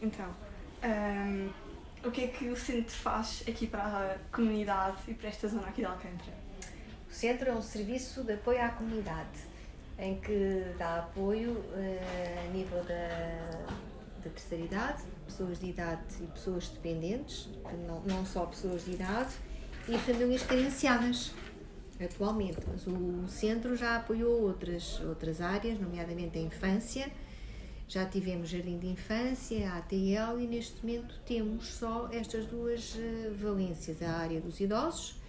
Então, o que é que o centro faz aqui para a comunidade e para esta zona aqui de Alcântara? O centro é um serviço de apoio à comunidade, em que dá apoio a nível da terceira idade, pessoas de idade e pessoas dependentes, não só pessoas de idade, e famílias carenciadas, atualmente. Mas o centro já apoiou outras áreas, nomeadamente a infância. Já tivemos jardim de infância, a ATL, e neste momento temos só estas duas valências, a área dos idosos,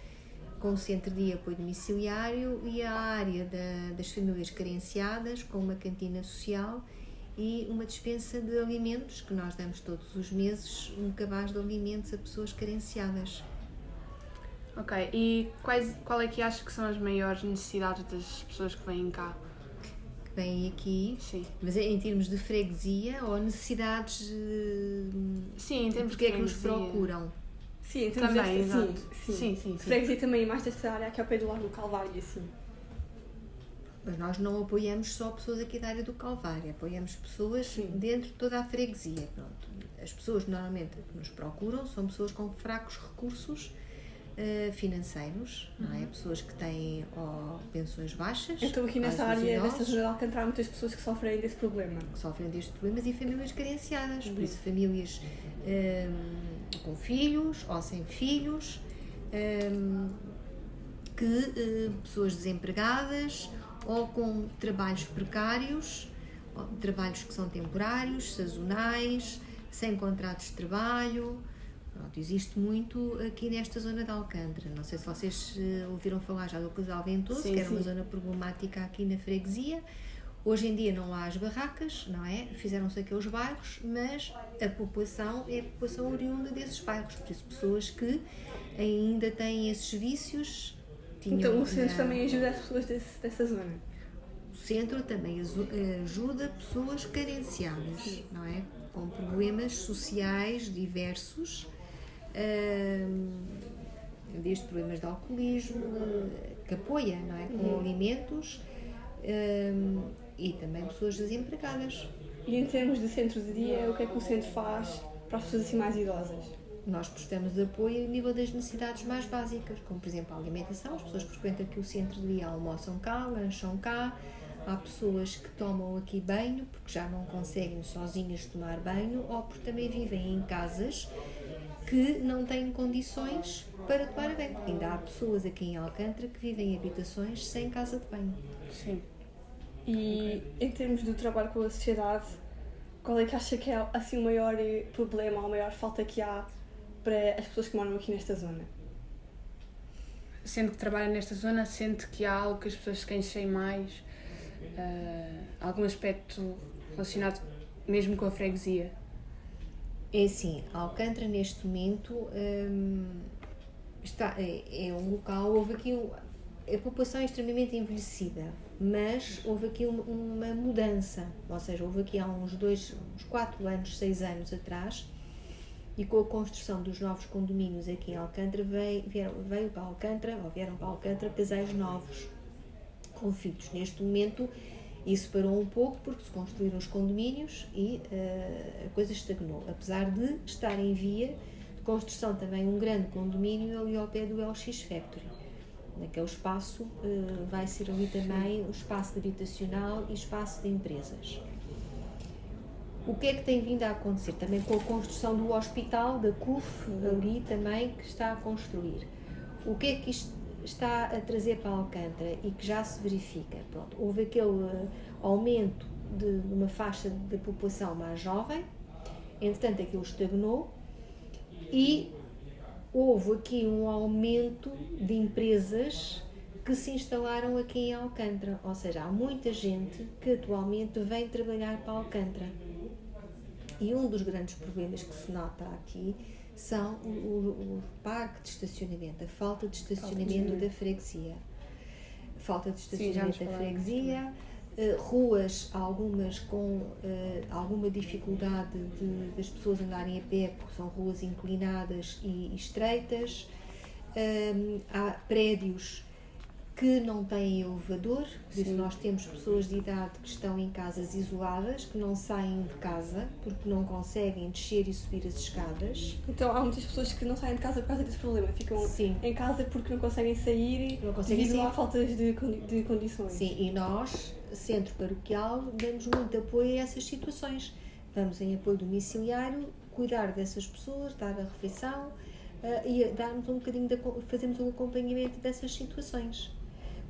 com o centro de apoio domiciliário, e a área das famílias carenciadas, com uma cantina social e uma despensa de alimentos, que nós damos todos os meses um cabaz de alimentos a pessoas carenciadas. Ok, e qual é que acha que são as maiores necessidades das pessoas que vêm cá? Vêm aqui, Sim. Mas em termos de freguesia ou necessidades? Sim, em termos porque de é que nos freguesia. procuram? Sim, Também, exato. Sim. Freguesia também mais desta área aqui ao pé do Largo do Calvário, assim. Mas nós não apoiamos só pessoas aqui da área do Calvário, apoiamos pessoas dentro de toda a freguesia. Pronto. As pessoas normalmente que nos procuram são pessoas com fracos recursos financeiros, não é? Pessoas que têm pensões baixas. Então aqui nesta área, nesta zona de Alcântara, há muitas pessoas que sofrem desse problema. Que sofrem destes problemas, e famílias carenciadas, por isso famílias com filhos ou sem filhos, pessoas desempregadas ou com trabalhos precários, trabalhos que são temporários, sazonais, sem contratos de trabalho. Pronto, existe muito aqui nesta zona de Alcântara. Não sei se vocês ouviram falar já do Casal Ventoso, que era uma zona problemática aqui na freguesia. Hoje em dia não há as barracas, não é? Fizeram-se aqueles bairros, mas a população é a população oriunda desses bairros, por isso pessoas que ainda têm esses vícios. Então o centro também ajuda as pessoas dessa zona? O centro também ajuda pessoas carenciadas, não é? Com problemas sociais diversos, desde problemas de alcoolismo, que apoia, não é? Com alimentos, e também pessoas desempregadas. E em termos de centro de dia, o que é que o centro faz para as pessoas assim mais idosas? Nós prestamos apoio a nível das necessidades mais básicas, como por exemplo a alimentação. As pessoas que frequentam aqui o centro de dia almoçam cá, lancham cá. Há pessoas que tomam aqui banho porque já não conseguem sozinhas tomar banho, ou porque também vivem em casas que não têm condições para tomar banho. Ainda há pessoas aqui em Alcântara que vivem em habitações sem casa de banho. Sim. E em termos do trabalho com a sociedade, qual é que acha que é assim, o maior problema ou a maior falta que há para as pessoas que moram aqui nesta zona? Sendo que trabalha nesta zona, sente que há algo que as pessoas se queixem mais, algum aspecto relacionado mesmo com a freguesia? É assim, Alcântara neste momento é um local, houve aqui a população é extremamente envelhecida, mas houve aqui uma mudança, ou seja, houve aqui há uns 4 anos, 6 anos atrás, e com a construção dos novos condomínios aqui em Alcântara, vieram para Alcântara casais novos com filhos. Neste momento isso parou um pouco porque se construíram os condomínios e a coisa estagnou, apesar de estar em via de construção também um grande condomínio ali ao pé do LX Factory. Naquele espaço vai ser ali também o espaço habitacional e espaço de empresas. O que é que tem vindo a acontecer? Também com a construção do hospital, da CUF, ali também, que está a construir. O que é que isto está a trazer para Alcântara e que já se verifica? Pronto, houve aquele aumento de uma faixa da população mais jovem, entretanto aquilo estagnou, e houve aqui um aumento de empresas que se instalaram aqui em Alcântara, ou seja, há muita gente que atualmente vem trabalhar para Alcântara. E um dos grandes problemas que se nota aqui são o parque de estacionamento, a falta de estacionamento da freguesia. Falta de estacionamento da freguesia, ruas, algumas com alguma dificuldade das pessoas andarem a pé, porque são ruas inclinadas e estreitas. Há prédios que não têm elevador, por isso Sim. nós temos pessoas de idade que estão em casas isoladas, que não saem de casa porque não conseguem descer e subir as escadas. Então há muitas pessoas que não saem de casa por causa desse problema, ficam Sim. em casa porque não conseguem sair Não conseguem devido sair. à falta de condições. Sim, e nós, Centro Paroquial, damos muito apoio a essas situações. Vamos em apoio domiciliário, cuidar dessas pessoas, dar a refeição e darmos um bocadinho fazemos um acompanhamento dessas situações.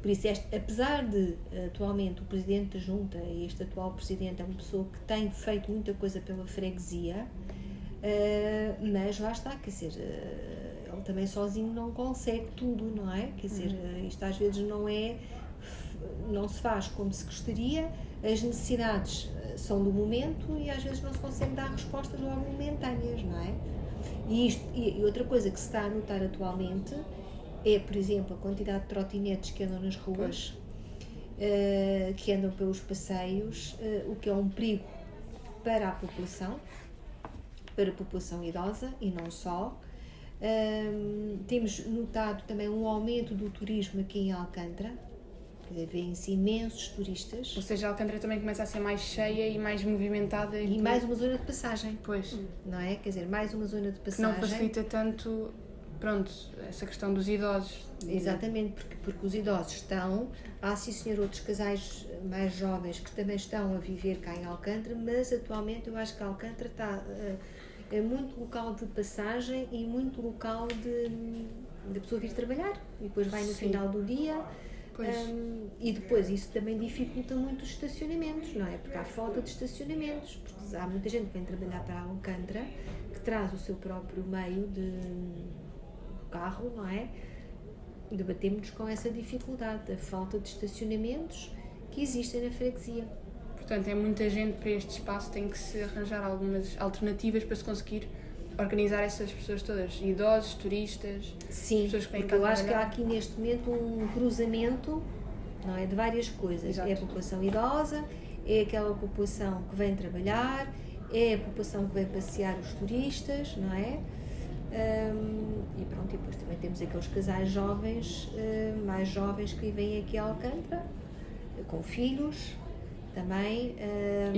Por isso, apesar de atualmente o Presidente da Junta e este atual Presidente é uma pessoa que tem feito muita coisa pela freguesia, mas lá está, quer dizer, ele também sozinho não consegue tudo, não é? Quer dizer, isto às vezes não se faz como se gostaria, as necessidades são do momento e às vezes não se consegue dar respostas logo momentâneas, não é? E outra coisa que se está a notar atualmente é, por exemplo, a quantidade de trotinetes que andam nas ruas, que andam pelos passeios, o que é um perigo para a população idosa e não só. Temos notado também um aumento do turismo aqui em Alcântara, quer dizer, vêem-se imensos turistas. Ou seja, Alcântara também começa a ser mais cheia e mais movimentada. E mais uma zona de passagem, Pois. não é? Quer dizer, mais uma zona de Que passagem. não facilita tanto, pronto, essa questão dos idosos. Exatamente, porque os idosos estão, há sim senhor outros casais mais jovens que também estão a viver cá em Alcântara, mas atualmente eu acho que Alcântara está, é muito local de passagem e muito local de pessoa vir trabalhar e depois vai no Sim. final do dia. Pois. E depois isso também dificulta muito os estacionamentos, não é? Porque há falta de estacionamentos, porque há muita gente que vem trabalhar para Alcântara que traz o seu próprio meio de carro, não é? Debatemos com essa dificuldade da falta de estacionamentos que existem na freguesia. Portanto, é muita gente para este espaço, tem que se arranjar algumas alternativas para se conseguir organizar essas pessoas todas, idosos, turistas, Sim, pessoas que vêm porque cá eu acho que há trabalhar. aqui neste momento um cruzamento, não é, de várias coisas. Exato. É a população idosa, é aquela população que vem trabalhar, é a população que vem passear os turistas, não é? E pronto, e depois também temos aqueles casais jovens, mais jovens que vêm aqui a Alcântara, com filhos também. E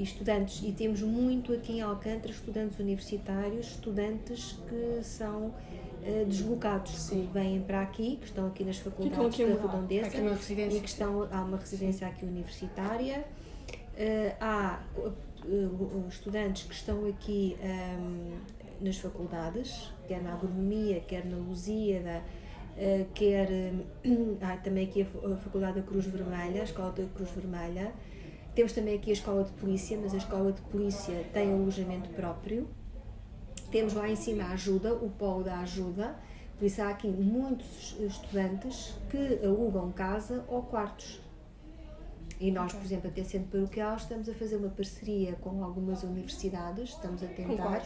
estudantes. E temos muito aqui em Alcântara estudantes universitários, estudantes que são deslocados, Sim. que vêm para aqui, que estão aqui nas faculdades Ficam aqui a da morar. Redondeza Aqui uma residência. e que há uma residência aqui universitária. Há estudantes que estão aqui nas faculdades, quer na agronomia, quer na Lusíada, quer também aqui a Faculdade da Cruz Vermelha, a Escola da Cruz Vermelha. Temos também aqui a Escola de Polícia, mas a Escola de Polícia tem alojamento próprio. Temos lá em cima a ajuda, o polo da ajuda, por isso há aqui muitos estudantes que alugam casa ou quartos. E nós, por exemplo, até Centro Paroquial, estamos a fazer uma parceria com algumas universidades, estamos a tentar,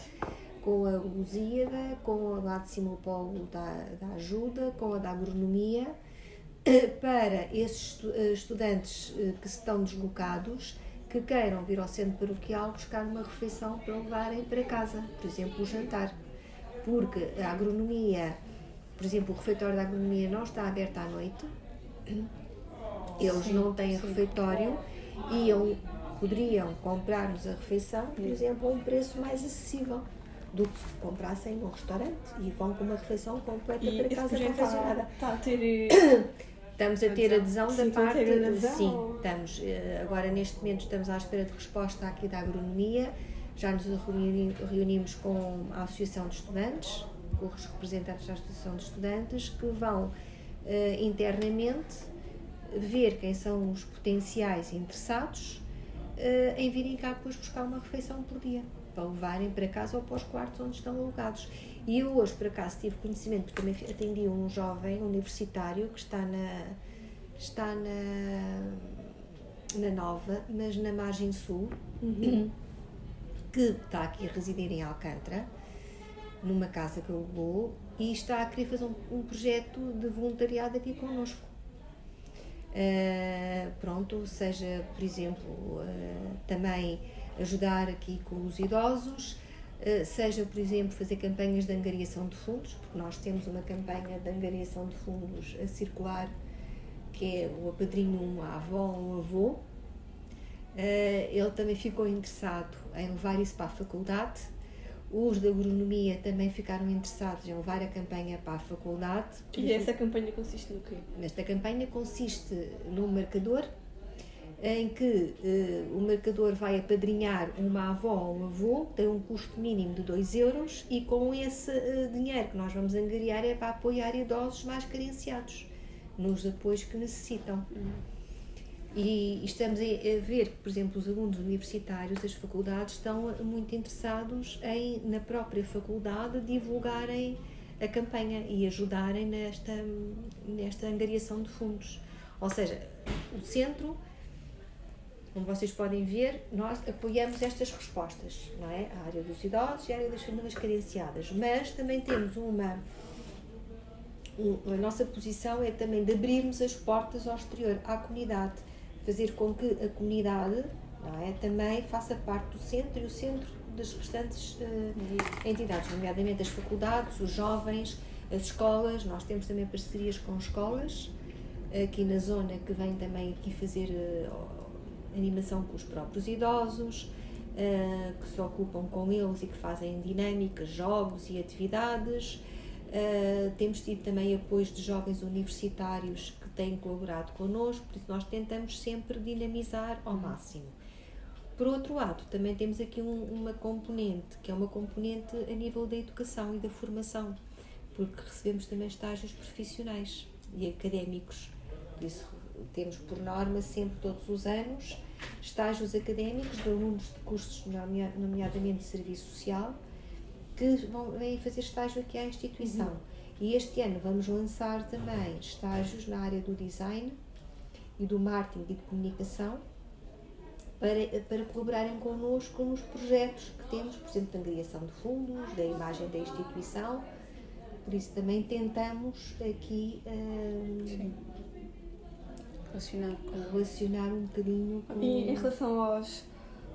com a Lusíada, com a lá de cima o polo da ajuda, com a da agronomia, para esses estudantes que estão deslocados, que queiram vir ao Centro Paroquial buscar uma refeição para levarem para casa, por exemplo, o jantar. Porque a agronomia, por exemplo, o refeitório da agronomia não está aberto à noite, eles não têm refeitório e poderiam comprar-nos a refeição, por exemplo, a um preço mais acessível do que se comprassem num restaurante e vão com uma refeição completa para casa confeccionada. Está a ter... Estamos a ter adesão da Sim, parte... ter adesão. Sim, estamos. Agora, neste momento, estamos à espera de resposta aqui da agronomia. Já nos reunimos com a Associação de Estudantes, com os representantes da Associação de Estudantes, que vão internamente ver quem são os potenciais interessados em virem cá depois buscar uma refeição por dia, para levarem para casa ou para os quartos onde estão alugados. E eu hoje, por acaso, tive conhecimento, porque também atendi um jovem universitário que está na Nova, mas na margem sul, que está aqui a residir em Alcântara, numa casa que alugou, e está a querer fazer um projeto de voluntariado aqui connosco. Pronto, seja, por exemplo, também ajudar aqui com os idosos, seja, por exemplo, fazer campanhas de angariação de fundos, porque nós temos uma campanha de angariação de fundos a circular, que é o apadrinho uma avó ou um avô. Ele também ficou interessado em levar isso para a faculdade. Os da agronomia também ficaram interessados em levar a campanha para a faculdade. E essa campanha consiste no quê? Esta campanha consiste num marcador em que o marcador vai apadrinhar uma avó ou um avô, tem um custo mínimo de 2 euros, e com esse dinheiro que nós vamos angariar é para apoiar idosos mais carenciados nos apoios que necessitam. E estamos a ver que, por exemplo, os alunos universitários das faculdades estão muito interessados em, na própria faculdade, divulgarem a campanha e ajudarem nesta angariação de fundos. Ou seja, o centro, como vocês podem ver, nós apoiamos estas respostas, não é? A área dos idosos e a área das famílias carenciadas, mas também temos a nossa posição é também de abrirmos as portas ao exterior, à comunidade, fazer com que a comunidade, não é, também faça parte do centro e o centro das restantes entidades, nomeadamente as faculdades, os jovens, as escolas. Nós temos também parcerias com escolas aqui na zona que vêm também aqui fazer animação com os próprios idosos, que se ocupam com eles e que fazem dinâmicas, jogos e atividades. Temos tido também apoios de jovens universitários que têm colaborado connosco, por isso nós tentamos sempre dinamizar ao máximo. Por outro lado, também temos aqui uma componente, que é uma componente a nível da educação e da formação, porque recebemos também estágios profissionais e académicos, por isso temos por norma sempre, todos os anos, estágios académicos de alunos de cursos, nomeadamente de serviço social, que vêm fazer estágio aqui à instituição. E este ano vamos lançar também estágios na área do design e do marketing e de comunicação para colaborarem connosco nos projetos que temos, por exemplo, de angariação de fundos, da imagem da instituição. Por isso também tentamos aqui relacionar um bocadinho com... E em relação aos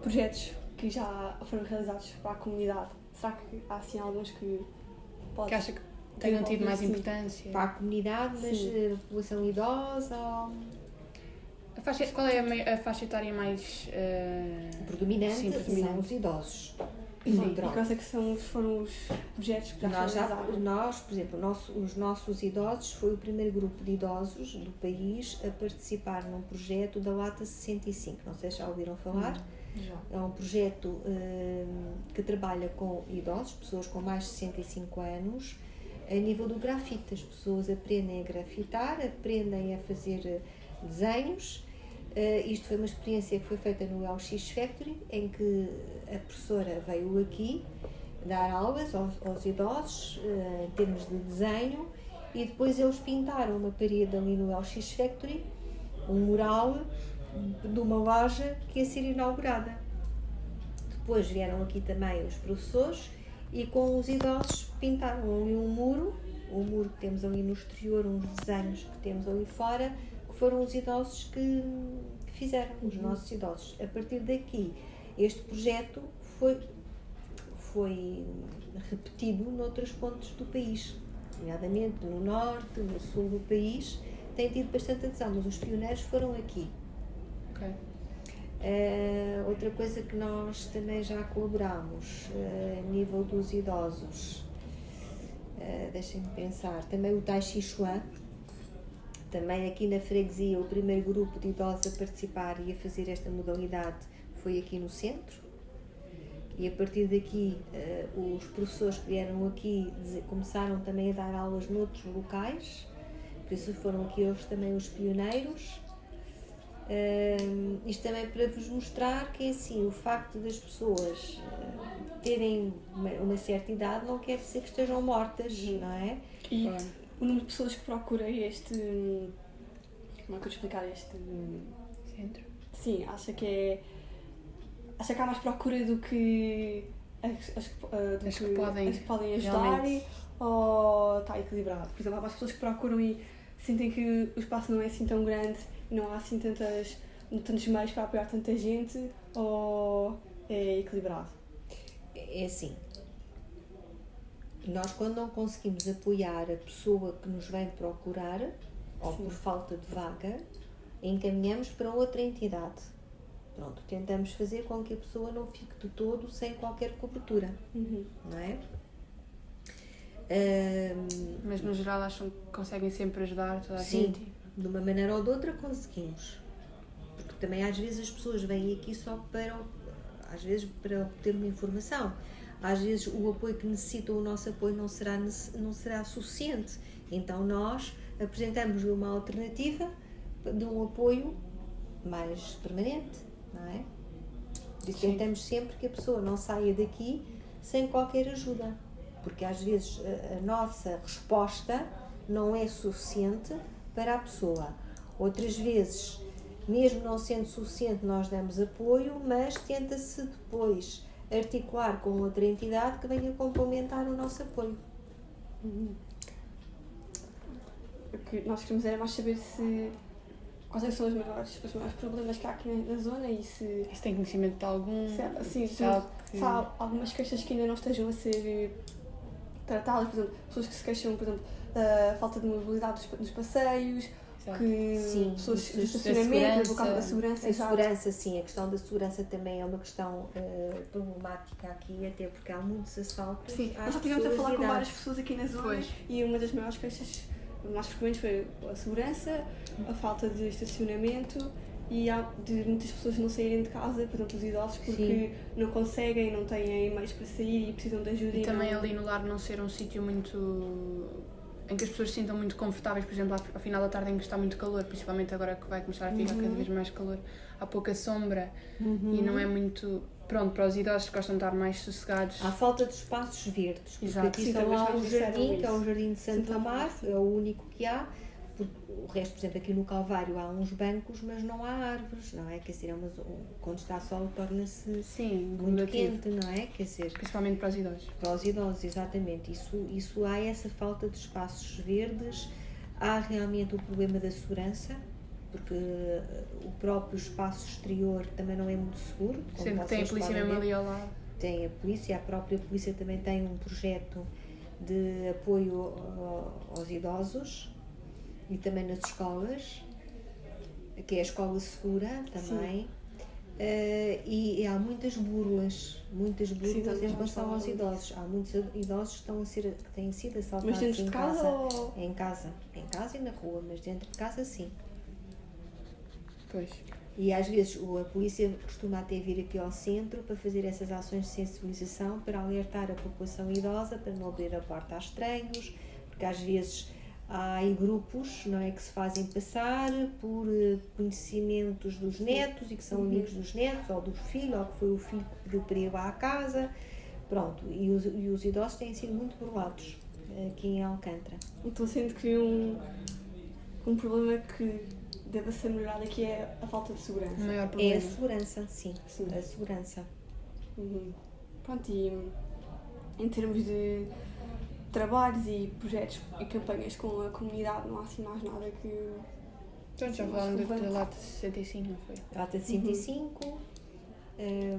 projetos que já foram realizados para a comunidade, será que há assim alguns que pode... Que acha que tenham tido mais importância? Para a comunidade, mas a população idosa ou... Qual é a faixa etária mais... predominante? São os idosos. Sim. E quais é que foram os projetos que já realizaram? Nós, por exemplo, os nossos idosos foi o primeiro grupo de idosos do país a participar num projeto da Lata 65. Não sei se já ouviram falar. É um projeto que trabalha com idosos, pessoas com mais de 65 anos, a nível do grafite. As pessoas aprendem a grafitar, aprendem a fazer desenhos. Isto foi uma experiência que foi feita no LX Factory, em que a professora veio aqui dar aulas aos idosos em termos de desenho, e depois eles pintaram uma parede ali no LX Factory, um mural de uma loja que ia ser inaugurada. Depois vieram aqui também os professores e com os idosos pintaram ali um muro, o muro que temos ali no exterior, uns desenhos que temos ali fora, que foram os idosos que fizeram, os nossos idosos. A partir daqui, este projeto foi repetido noutros pontos do país, nomeadamente no norte, no sul do país, tem tido bastante adesão, mas os pioneiros foram aqui. Okay. Outra coisa que nós também já colaboramos a nível dos idosos, deixem-me pensar, também o Tai Chi Chuan, também aqui na freguesia, o primeiro grupo de idosos a participar e a fazer esta modalidade foi aqui no centro, e a partir daqui os professores que vieram aqui começaram também a dar aulas noutros locais, por isso foram aqui hoje também os pioneiros. Isto também para vos mostrar que assim, o facto das pessoas terem uma certa idade não quer dizer que estejam mortas, não é? E o número de pessoas que procura este... Como é que eu explicar este... Centro? Sim, acha que há mais procura do que as que podem ajudar, realmente, ou está equilibrado? Por exemplo, há mais pessoas que procuram e sentem que o espaço não é assim tão grande e não há assim tantos meios para apoiar tanta gente, ou é equilibrado? É assim, Nós, quando não conseguimos apoiar a pessoa que nos vem procurar, ou por falta de vaga, encaminhamos para outra entidade. Pronto, tentamos fazer com que a pessoa não fique de todo sem qualquer cobertura, não é? Mas no geral acham que conseguem sempre ajudar toda a sim, gente? de uma maneira ou de outra conseguimos. Porque também às vezes as pessoas vêm aqui só para obter uma informação. Às vezes o apoio que necessitam, o nosso apoio não será suficiente. Então nós apresentamos uma alternativa de um apoio mais permanente, não é? Por isso tentamos sempre que a pessoa não saia daqui sem qualquer ajuda. Porque às vezes a nossa resposta não é suficiente para a pessoa. Outras vezes, mesmo não sendo suficiente, nós damos apoio, mas tenta-se depois articular com outra entidade que venha complementar o nosso apoio. O que nós queremos era mais saber quais são os maiores problemas que há aqui na zona e se tem conhecimento de algum... se há algumas queixas que ainda não estejam a ser tratadas, por exemplo, pessoas que se queixam, por exemplo, da falta de mobilidade nos passeios, pessoas de estacionamento, por causa da segurança. A segurança, sim, a questão da segurança também é uma questão problemática aqui, até porque há muitos assaltos. Sim, nós já estivemos a falar com várias pessoas aqui na zona e uma das maiores queixas mais frequentes foi a segurança, a falta de estacionamento e de muitas pessoas não saírem de casa, por exemplo os idosos, porque não conseguem, não têm meios para sair e precisam de ajuda. E também ali no lar não ser um sítio muito... em que as pessoas se sintam muito confortáveis, por exemplo, ao final da tarde em que está muito calor, principalmente agora que vai começar a ficar cada vez mais calor, há pouca sombra e não é muito... Pronto, para os idosos que gostam de estar mais sossegados. Há falta de espaços verdes, porque Exato. aqui só há um jardim, que é o Jardim de Santo Amaro, é o único que há. O resto, por exemplo, aqui no Calvário há uns bancos, mas não há árvores, não é? Quer dizer, quando está sol torna-se muito quente, não é? Quer dizer, principalmente para os idosos. Para os idosos, exatamente. Isso há essa falta de espaços verdes, há realmente o problema da segurança, porque o próprio espaço exterior também não é muito seguro. Sendo que tem a polícia mesmo ali ao lado. Tem a polícia, a própria polícia também tem um projeto de apoio aos idosos e também nas escolas, que é a escola segura também. E há muitas burlas em relação aos idosos. Há muitos idosos que têm sido assaltados. Mas dentro de casa ou... Em casa e na rua, mas dentro de casa sim. Pois. E às vezes a polícia costuma até vir aqui ao centro para fazer essas ações de sensibilização, para alertar a população idosa, para não abrir a porta a estranhos, porque às vezes há aí grupos, não é, que se fazem passar por conhecimentos dos netos e que são amigos dos netos ou do filho, ou que foi o filho que pediu para ir lá à casa. Pronto, e os idosos têm sido muito burlados aqui em Alcântara. Então sinto que um problema que deve ser melhorado aqui é a falta de segurança. O maior problema. É a segurança, sim. A segurança. Pronto, e em termos de trabalhos e projetos e campanhas com a comunidade, não há assim mais nada que... Então já falaram da Lata 65, não foi? Lata 65.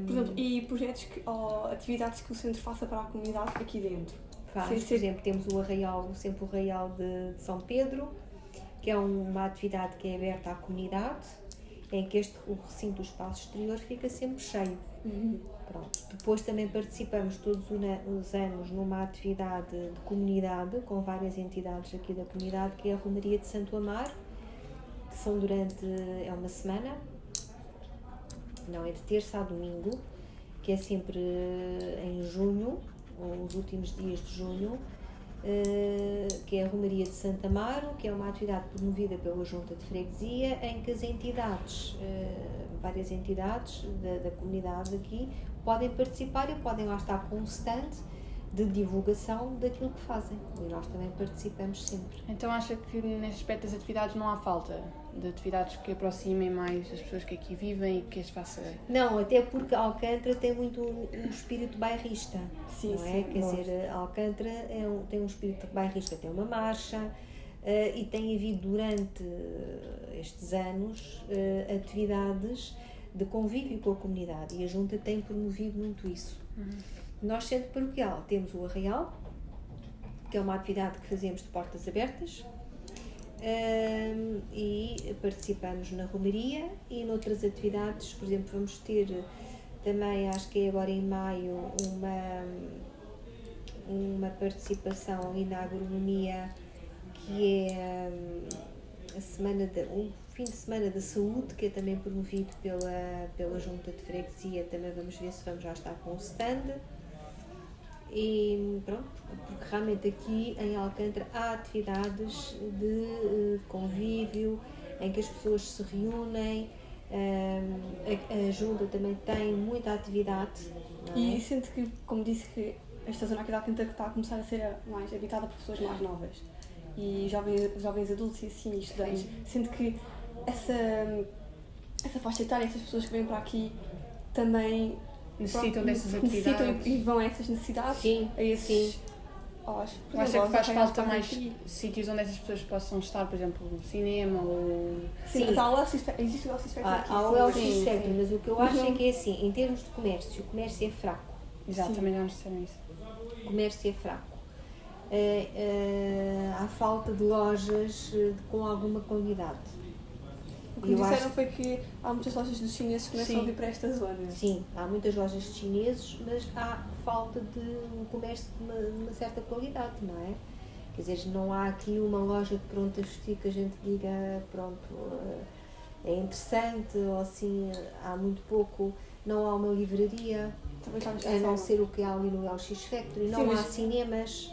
Por exemplo, e projetos ou atividades que o centro faça para a comunidade aqui dentro? Por exemplo, temos o Arraial de São Pedro, que é uma atividade que é aberta à comunidade, em que o recinto do espaço exterior fica sempre cheio. Pronto. Depois também participamos todos os anos numa atividade de comunidade, com várias entidades aqui da comunidade, que é a Romaria de Santo Amaro, que são é uma semana, não, é de terça a domingo, que é sempre em junho, ou os últimos dias de junho, que é a Romaria de Santo Amaro, que é uma atividade promovida pela Junta de Freguesia, em que as entidades, várias entidades da comunidade aqui, podem participar e podem lá estar com um stand de divulgação daquilo que fazem. E nós também participamos sempre. Então acha que nesse aspecto das atividades não há falta de atividades que aproximem mais as pessoas que aqui vivem e que as façam? Não, até porque Alcântara tem muito um espírito bairrista. Sim, não é? sim, Quer dizer, Alcântara tem um espírito bairrista, tem uma marcha e tem havido durante estes anos atividades de convívio com a comunidade, e a Junta tem promovido muito isso. Nós, centro paroquial, temos o Arraial, que é uma atividade que fazemos de portas abertas. E participamos na romaria e noutras atividades, por exemplo, vamos ter também, acho que é agora em maio, uma participação ali na agronomia, que é o fim de semana da saúde, que é também promovido pela Junta de Freguesia. Também vamos ver se vamos já estar com o stand. E pronto, porque realmente aqui em Alcântara há atividades de convívio em que as pessoas se reúnem, a Junta também tem muita atividade. Não é? E sinto que, como disse, que esta zona aqui de Alcântara está a começar a ser mais habitada por pessoas mais novas e jovens adultos e assim, estudantes. Sinto que essa faixa etária, essas pessoas que vêm para aqui também necessitam dessas atividades e vão a essas necessidades. Sim, a esses, sim. Eu acho que faz falta mais sítios onde essas pessoas possam estar, por exemplo, cinema ou... Sim, mas existe o LC Spectrum aqui. Há o LC Spectrum, mas o que eu acho é que é assim, em termos de comércio, o comércio é fraco. Exato, também já nos disseram isso. O comércio é fraco. Há falta de lojas com alguma qualidade. O que me disseram foi que há muitas lojas dos chineses que começam a vir para esta zona. Sim, há muitas lojas de chineses, mas há falta de um comércio de uma certa qualidade, não é? Quer dizer, não há aqui uma loja de pronto a vestir que a gente diga, pronto, é interessante, ou assim, há muito pouco. Não há uma livraria, a não ser o que há ali no LX Factory, não há cinemas,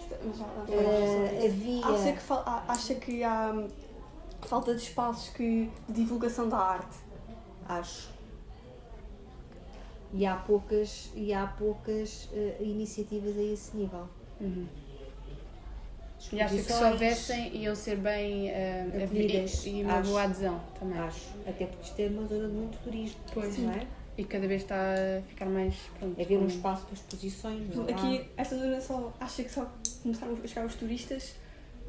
havia... Acha que há falta de espaços de divulgação da arte? Acho. E há poucas iniciativas a esse nível. E acho que se houvessem, iam ser bem acolhidas e uma boa adesão também. Acho. Até porque isto é uma zona de muito turismo, pois, não é? E cada vez está a ficar mais... Pronto, haver um espaço para exposições. Aqui, esta zona acha que só começaram a chegar os turistas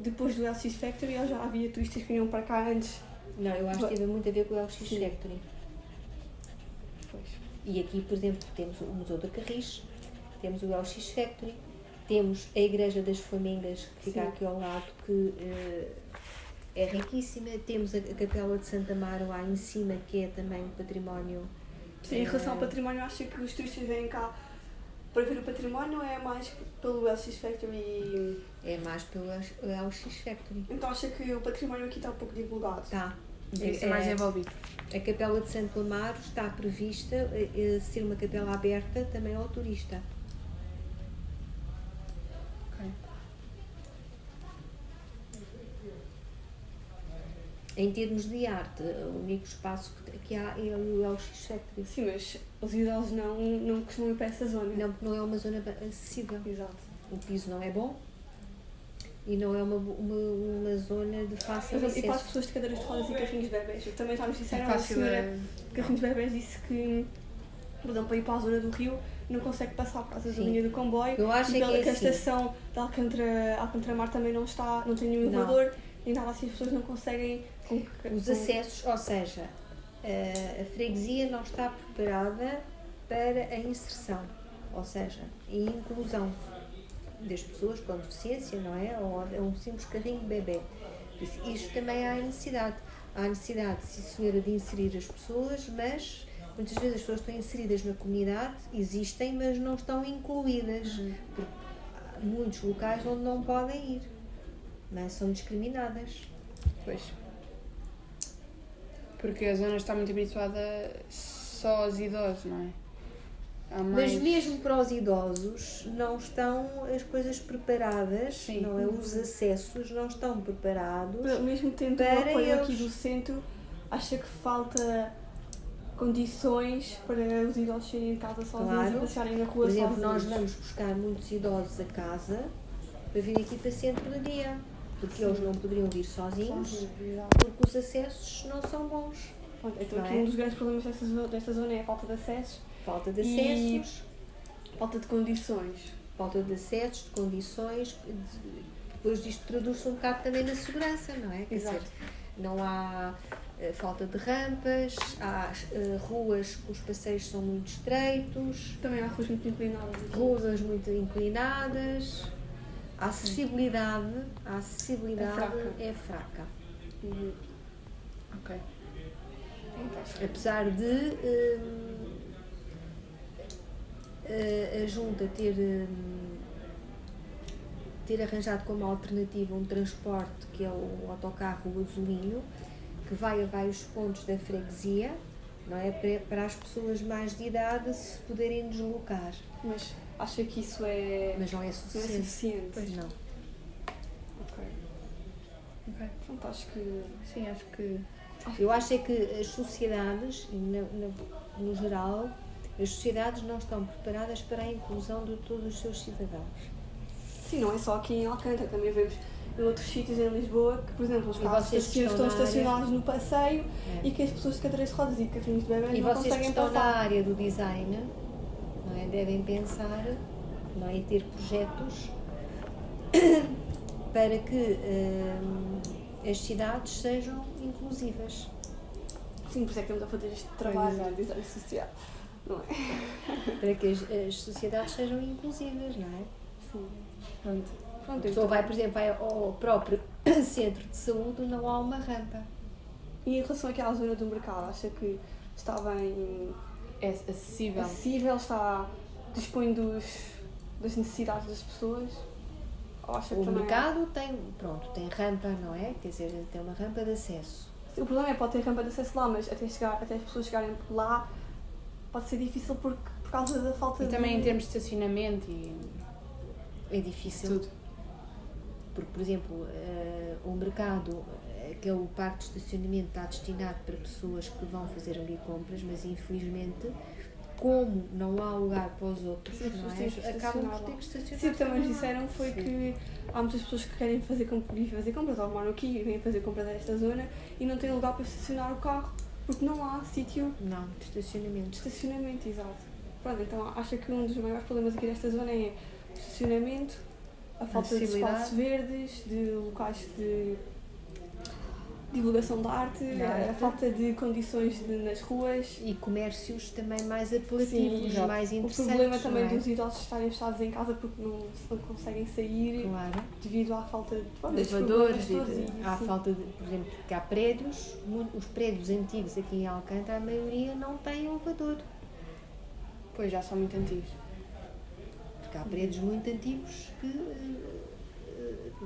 depois do LX Factory, ou já havia turistas que vinham para cá antes? Não, eu acho que teve muito a ver com o LX Factory. Pois. E aqui, por exemplo, temos o Museu da Carris, temos o LX Factory, temos a Igreja das Flamengas, que fica aqui ao lado, que é riquíssima. Temos a Capela de Santa Mara lá em cima, que é também património. Sim, em relação ao património, acho que os turistas vêm cá para ver o património, ou é mais pelo LX Factory? É mais pelo LX Factory. Então acha que o património aqui está um pouco divulgado? Está. É mais envolvido. A Capela de Santo Amaro está prevista ser uma capela aberta também ao turista. Okay. Em termos de arte, o único espaço que há é o LX Factory. Sim, mas os idosos não costumam ir para essa zona. Não, porque não é uma zona acessível. Exato. O piso não é bom e não é uma zona de fácil acesso. E para as pessoas de cadeiras de rodas e carrinhos de bebés, também já nos disseram, a senhora de carrinhos de bebés disse que, por exemplo, para ir para a zona do Rio, não consegue passar por causa da linha do comboio. Eu acho que a estação de Alcântara Mar também não tem nenhum elevador, e nada assim as pessoas não conseguem... Os acessos, ou seja, a freguesia não está preparada para a inserção, ou seja, a inclusão das pessoas com deficiência, não é? Ou é um simples carrinho de bebê. Isto também há necessidade. Há necessidade, sim senhora, de inserir as pessoas, mas muitas vezes as pessoas estão inseridas na comunidade, existem, mas não estão incluídas. Porque há muitos locais onde não podem ir, não é? São discriminadas. Pois. Porque a zona está muito habituada só aos idosos, não é? Mas mesmo para os idosos não estão as coisas preparadas, não é? Os acessos não estão preparados. Mesmo tendo o apoio aqui do centro, acha que falta condições para os idosos saírem de casa sozinhos e passearem na rua sozinhos? Por exemplo, nós vamos buscar muitos idosos a casa para vir aqui para o centro do dia, porque eles não poderiam vir sozinhos, porque os acessos não são bons. Então aqui um dos grandes problemas desta zona é a falta de acessos. Falta de acessos. Falta de condições. Falta de acessos, de condições. Depois disto traduz-se um bocado também na segurança, não é? Exato. Quer dizer, não há falta de rampas, há ruas que os passeios são muito estreitos. Também há ruas muito inclinadas. Ruas muito inclinadas. a acessibilidade é fraca. Ok. Apesar de a Junta ter arranjado como alternativa um transporte que é o autocarro gasolino, que vai a vários pontos da freguesia, não é? Para as pessoas mais de idade se poderem deslocar. Mas acha que isso é... Mas não é suficiente. Não é suficiente? Pois não. Ok. Pronto, acho que... Sim, acho que... Eu acho é que as sociedades, no geral, as sociedades não estão preparadas para a inclusão de todos os seus cidadãos. Sim, não é só aqui em Alcântara, também vemos em outros sítios em Lisboa que, por exemplo, os carros estão estacionados no passeio e que as pessoas de cadeiras de rodas e carrinhos de bebê não conseguem passar. E vocês que estão na área do design, não é, devem pensar, não é, em ter projetos para que as cidades sejam inclusivas. Sim, por isso é que estamos a fazer este trabalho de design social, não é? Para que as sociedades sejam inclusivas, não é? Sim. Pronto, a pessoa vai, por exemplo, vai ao próprio centro de saúde, não há uma rampa. E em relação àquela zona do mercado, acha que está bem... É acessível? Está... dispõe das necessidades das pessoas? Ou acha que o mercado tem rampa, não é? Quer dizer, tem uma rampa de acesso. O problema é que pode ter rampa de acesso lá, mas até as pessoas chegarem lá pode ser difícil por causa da falta de... E também em termos de estacionamento é difícil. Tudo. Porque, por exemplo, o mercado, aquele parque de estacionamento está destinado para pessoas que vão fazer ali compras, mas infelizmente, como não há lugar para os outros, acabam por ter que estacionar. Sim, o que também nos disseram foi que há muitas pessoas que querem fazer compras, ou moram aqui e vêm fazer compras nesta zona e não têm lugar para estacionar o carro porque não há sítio de estacionamento. Exato. Pronto, então acho que um dos maiores problemas aqui desta zona é o estacionamento, a falta de espaços verdes, de locais de divulgação de arte, a falta de condições nas ruas. E comércios também mais apelativos, sim, mais interessantes. O problema também dos idosos estarem fechados em casa porque não conseguem sair devido à falta de elevadores, à falta de, por exemplo, que há prédios, os prédios antigos aqui em Alcântara, a maioria não tem elevador. Pois, já são muito antigos. Porque há prédios muito antigos que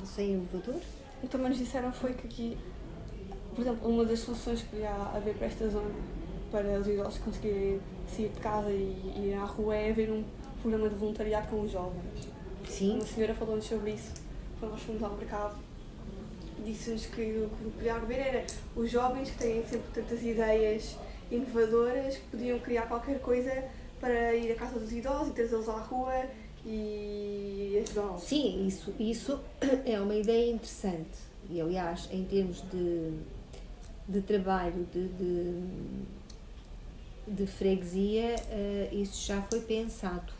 sem elevador. O que também nos disseram foi que aqui, por exemplo, uma das soluções que podia haver para esta zona, para os idosos conseguirem sair de casa e ir à rua, é haver um programa de voluntariado com os jovens. Sim. Uma senhora falou-nos sobre isso quando nós fomos ao mercado. Disse-nos que o que podia haver era os jovens que têm sempre tantas ideias inovadoras que podiam criar qualquer coisa para ir à casa dos idosos e trazê-los à rua e ajudá-los. Sim, isso é uma ideia interessante. E, aliás, em termos de trabalho, de freguesia, isso já foi pensado.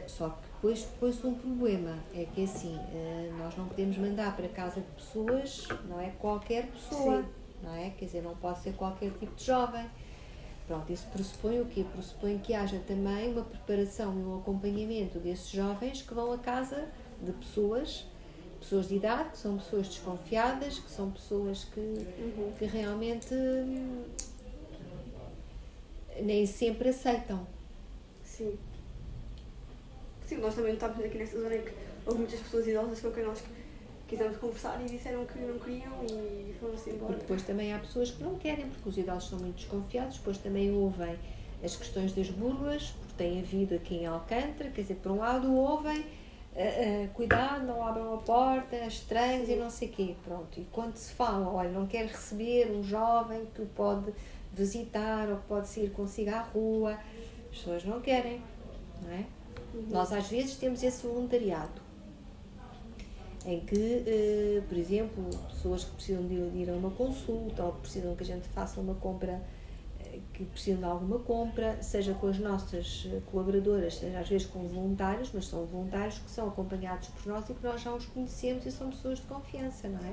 Só que depois um problema é que assim, nós não podemos mandar para casa de pessoas, não é qualquer pessoa, sim, não é? Quer dizer, não pode ser qualquer tipo de jovem. Pronto, isso pressupõe o quê? Pressupõe que haja também uma preparação e um acompanhamento desses jovens que vão à casa de pessoas de idade, que são pessoas desconfiadas, que são pessoas que realmente nem sempre aceitam. Sim. Sim, nós também estávamos aqui nesta zona em que houve muitas pessoas idosas com quem nós quisemos conversar e disseram que não queriam e foram-se embora. Porque depois também há pessoas que não querem, porque os idosos são muito desconfiados, depois também ouvem as questões das burlas, porque tem havido aqui em Alcântara, quer dizer, por um lado ouvem cuidado, não abram a porta, estranhos, sim, e não sei o quê, pronto. E quando se fala, olha, não quer receber um jovem que pode visitar ou que pode sair consigo à rua, as pessoas não querem, não é? Nós às vezes temos esse voluntariado, em que, por exemplo, pessoas que precisam de ir a uma consulta ou precisam que a gente faça uma compra, que precisam de alguma compra, seja com as nossas colaboradoras, seja às vezes com voluntários, mas são voluntários que são acompanhados por nós e que nós já os conhecemos e são pessoas de confiança, não é?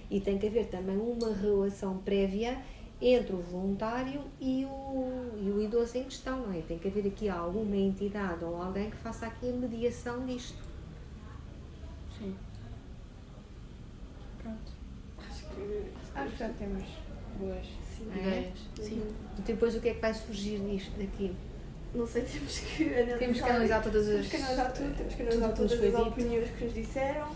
E tem que haver também uma relação prévia entre o voluntário e o idoso em questão, não é? Tem que haver aqui alguma entidade ou alguém que faça aqui a mediação disto. Sim. Pronto. Acho Acho que já temos boas ideias. Sim. E depois o que é que vai surgir disto daqui? Não sei, temos que analisar. Temos que analisar todas as... Temos que analisar tudo, temos que analisar todas as opiniões que nos disseram,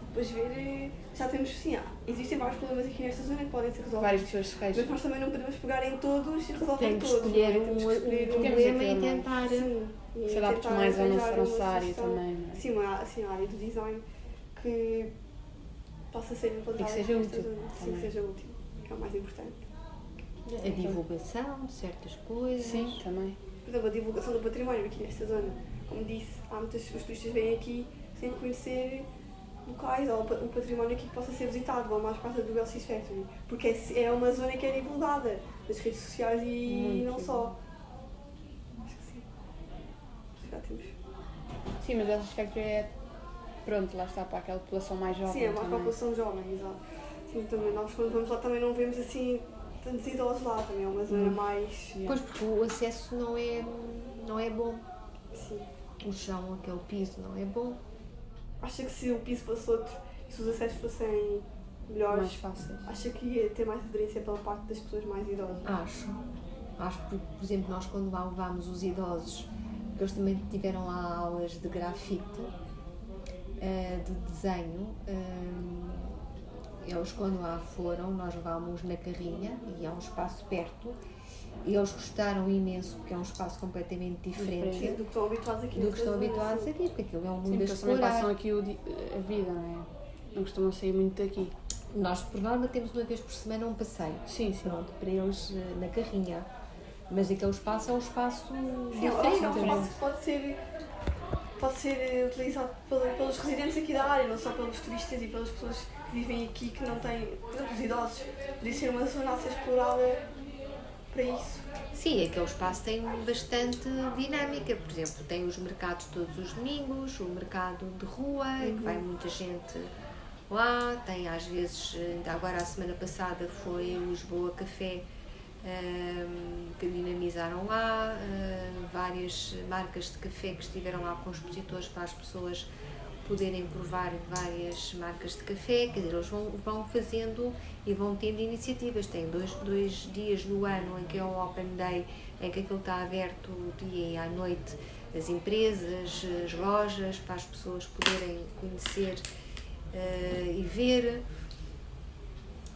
depois ver... Já temos, sim, existem vários problemas aqui nesta zona que podem ser resolvidos. Várias pessoas se queixam. Mas nós também não podemos pegar em todos e resolver Tem que todos. escolher Temos que escolher problema e tentar... Sim, e se adapte tentar mais à arranjar nossa uma área solução. também, não é? Sim, a área do design que possa ser implantada. E que seja nesta útil zona. Sim, também. que seja útil, que é o mais importante. A divulgação de certas coisas. Sim, também. Por exemplo, a divulgação do património aqui nesta zona. Como disse, os turistas vêm aqui sem conhecer locais ou o património aqui que possa ser visitado, vão mais para a do LX Factory, porque é uma zona que é divulgada nas redes sociais e Muito não só. Acho que sim. Já temos. Sim, mas a LX Factory é... Pronto, lá está para aquela população mais jovem. Sim, é mais para a também. população jovem, exato. Sim, também nós quando vamos lá também não vemos assim tantos idosos lá, também é uma zona mais... Pois, porque o acesso não é bom. Sim. O chão, aquele piso, não é bom. Acha que se o piso fosse outro e se os acessos fossem melhores, Mais fáceis. acha que ia ter mais aderência pela parte das pessoas mais idosas? Acho que, por exemplo, nós quando lá levámos os idosos, porque eles também tiveram lá aulas de grafite, de desenho, eles quando lá foram, nós levámos na carrinha e é um espaço perto, e eles gostaram imenso porque é um espaço completamente diferente Sim, do que estão habituados aqui. do que estão nesta zona, habituados sim. aqui, porque aquilo é um Sim, mundo a porque eles também explorar. passam aqui a vida, não é? Não costumam sair muito daqui. Nós, por norma, temos uma vez por semana um passeio. Sim, sim. Pronto, para eles na carrinha. Mas aquele espaço é um espaço Sim, diferente. é um espaço que pode ser utilizado pelos residentes aqui da área, não só pelos turistas e pelas pessoas que vivem aqui que não têm, por exemplo, os idosos. Podia ser uma zona a ser explorada para isso. Sim, aquele espaço tem bastante dinâmica. Por exemplo, tem os mercados todos os domingos, o mercado de rua, que vai muita gente lá. Tem às vezes, ainda agora a semana passada foi o Lisboa Café, que dinamizaram lá, várias marcas de café que estiveram lá com expositores para as pessoas poderem provar várias marcas de café. Quer dizer, eles vão fazendo e vão tendo iniciativas. Tem dois dias no ano em que é um Open Day, em que aquilo está aberto o dia e à noite, as empresas, as lojas, para as pessoas poderem conhecer e ver.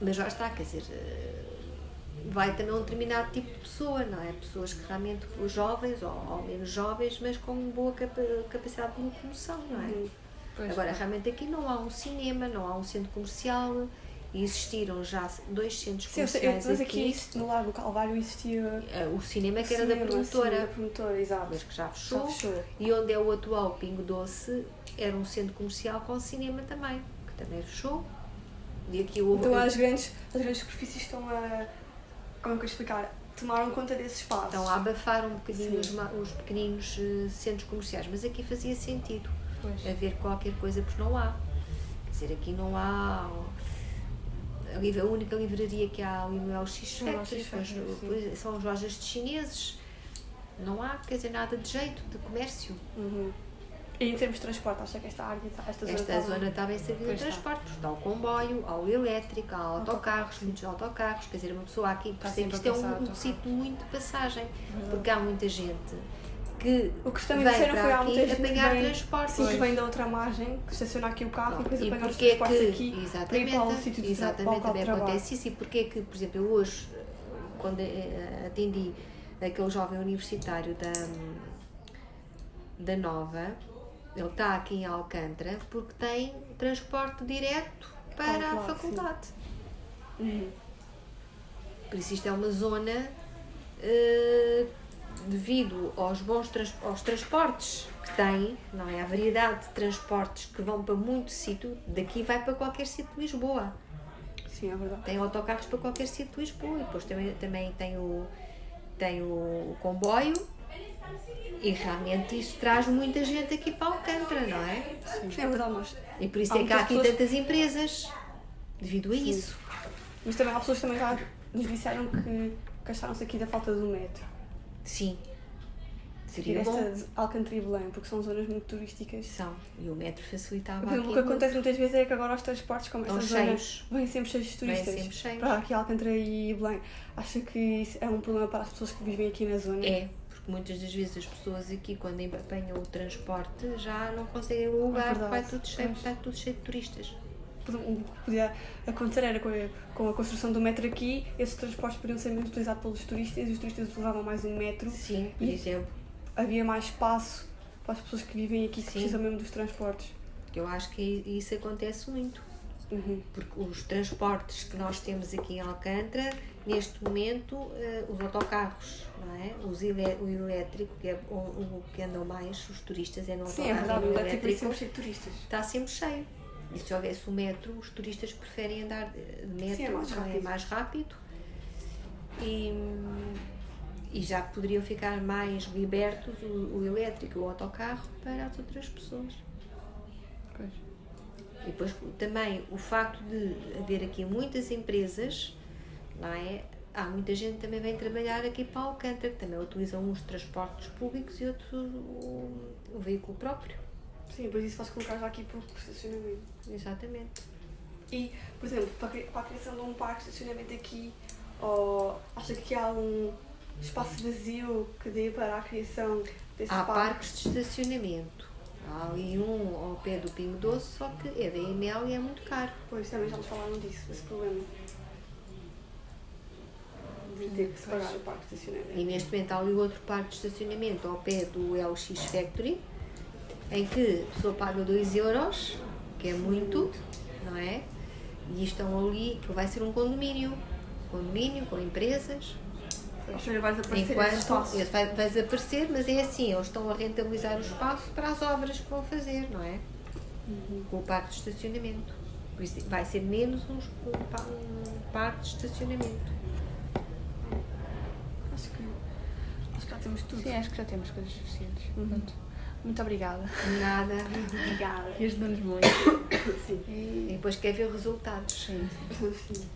Mas já está, quer dizer, vai também um determinado tipo de pessoa, não é? Pessoas que realmente, jovens ou menos jovens, mas com boa capacidade de locomoção, não é? Pois, Agora, realmente aqui não há um cinema, não há um centro comercial, e existiram já 2 centros comerciais Mas aqui no Largo do Calvário existia o cinema que era da promotora, exato. mas que já fechou, Já fechou. e onde é o atual Pingo Doce era um centro comercial com cinema também, que também fechou. E aqui houve... Então as grandes superfícies estão a... Como é que eu explicar? Tomaram conta desses espaços. Estão a abafar um bocadinho os pequeninos centros comerciais, mas aqui fazia sentido haver qualquer coisa, porque não há. Quer dizer, aqui não há... A única livraria que há ali no LX Factory, pois, são as lojas de chineses. Não há, quer dizer, nada de jeito, de comércio. E em termos de transporte, acha que esta zona está bem servida de transporte, porque há o comboio, há o elétrico, há autocarros, muitos autocarros. Quer dizer, uma pessoa aqui percebe que isto é um sítio muito de passagem, porque há muita gente que também vem para aqui apanhar transporte. Sim, que vem da outra margem, que estaciona aqui o carro e depois apanha os porque transportes aqui para ir exatamente, para o sítio de exatamente, também acontece isso. E porque é que, por exemplo, eu hoje, quando atendi aquele jovem universitário da Nova, ele está aqui em Alcântara porque tem transporte direto para a faculdade. Por isso isto é uma zona, devido aos bons aos transportes que tem, não é? A variedade de transportes que vão para muito sítio, daqui vai para qualquer sítio de Lisboa. Sim, é verdade. Tem autocarros para qualquer sítio de Lisboa, e depois também tem o comboio. E realmente isso traz muita gente aqui para Alcântara, não é? Sim, é verdade, mas... E por isso é que há aqui tantas empresas, devido a isso. Mas também há pessoas que também já nos disseram que queixaram-se aqui da falta do metro. Sim, Seria bom. Esta de Alcântara e Belém, porque são zonas muito turísticas. São. E o metro facilitava Por exemplo, aqui o que acontece muitas vezes é que agora os transportes, como estão esta zona, cheios. vêm sempre cheios de turistas. Vêm sempre cheios. Para aqui Alcântara e Belém. Acha que isso é um problema para as pessoas que vivem aqui na zona? É, porque muitas das vezes as pessoas aqui, quando apanham o transporte, já não conseguem um lugar, porque vai tudo cheio, está tudo cheio de turistas. O que podia acontecer era com a construção do metro aqui, esses transportes podiam ser muito utilizados pelos turistas e os turistas utilizavam mais um metro. Sim, por exemplo. Havia mais espaço para as pessoas que vivem aqui, que precisam mesmo dos transportes. Eu acho que isso acontece muito. Porque os transportes que nós temos aqui em Alcântara, neste momento, os autocarros, não é? O elétrico, que é o que andam mais, os turistas, é no autocarro. Sim, é verdade, o elétrico é sempre cheio de turistas. Está sempre cheio. E se houvesse o metro, os turistas preferem andar de metro, sim, é mais rápido. E já poderiam ficar mais libertos o elétrico e o autocarro para as outras pessoas. Pois. E depois também o facto de haver aqui muitas empresas, não é? Há muita gente que também vem trabalhar aqui para Alcântara, que também utilizam uns transportes públicos e outros o veículo próprio. Sim, depois isso faz com que haja aqui pouco estacionamento. Exatamente. E, por exemplo, para a criação de um parque de estacionamento aqui, ou acha que há um espaço vazio que dê para a criação desse Há parque? parques de estacionamento. Há ali um ao pé do Pingo Doce, só que é da EML e é muito caro. Pois, também já nos falaram disso, desse problema. De ter que separar o parque de estacionamento. E neste momento há ali outro parque de estacionamento ao pé do LX Factory, em que a pessoa paga 2€, que é muito, não é? E estão ali, que vai ser um condomínio com empresas. Ou seja, vai desaparecer Enquanto esse espaço. esse vai desaparecer, mas é assim, eles estão a rentabilizar o espaço para as obras que vão fazer, não é? Com o parque de estacionamento. Por isso vai ser menos um parque de estacionamento. Acho que já temos tudo. Sim, acho que já temos coisas suficientes. Pronto. Muito obrigada. Nada. Obrigada. E ajudou-nos muito. Sim. E depois quer ver resultados. Sim. Sim.